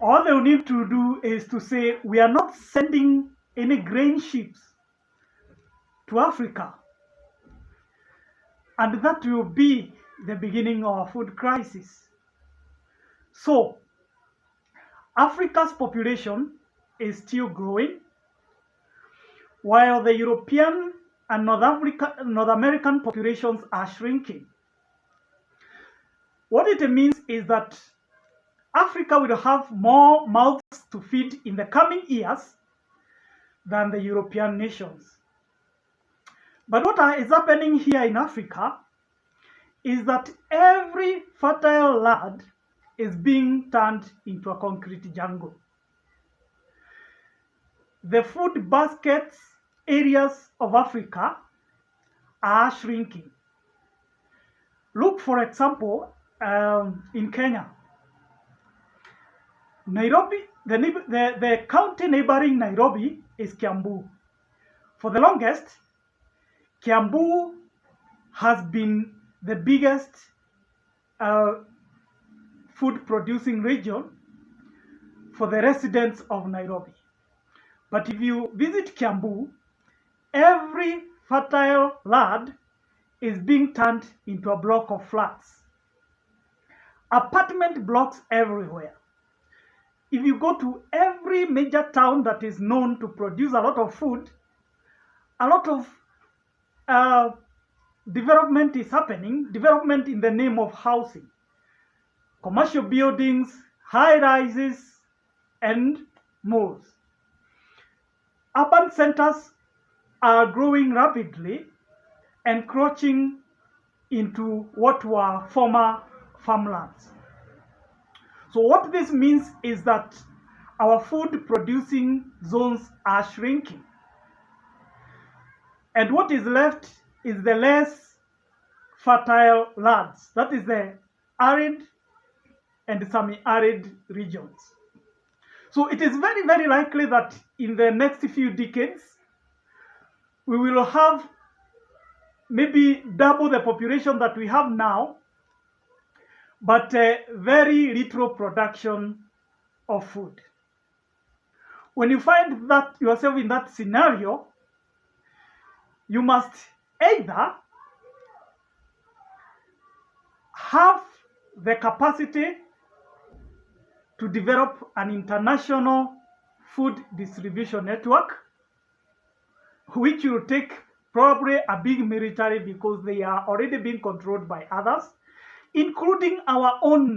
All they need to do is to say, we are not sending any grain ships to Africa. And that will be the beginning of a food crisis. So, Africa's population is still growing, while the European and North American populations are shrinking. What it means is that Africa will have more mouths to feed in the coming years than the European nations. But what is happening here in Africa is that every fertile land is being turned into a concrete jungle. The food baskets areas of Africa are shrinking. Look, for example, in Kenya. Nairobi, the county neighboring Nairobi is Kiambu. For the longest, Kiambu has been the biggest food producing region for the residents of Nairobi. But if you visit Kiambu, every fertile land is being turned into a block of flats. Apartment blocks everywhere. If you go to every major town that is known to produce a lot of food, a lot of development is happening, development in the name of housing. Commercial buildings, high-rises, and malls. Urban centers are growing rapidly, encroaching into what were former farmlands. So what this means is that our food producing zones are shrinking. And what is left is the less fertile lands. That is the arid and semi-arid regions. So it is very, very likely that in the next few decades, we will have maybe double the population that we have now, but very little production of food. When you find that yourself in that scenario, you must either have the capacity to develop an international food distribution network, which will take probably a big military because they are already being controlled by others, including our own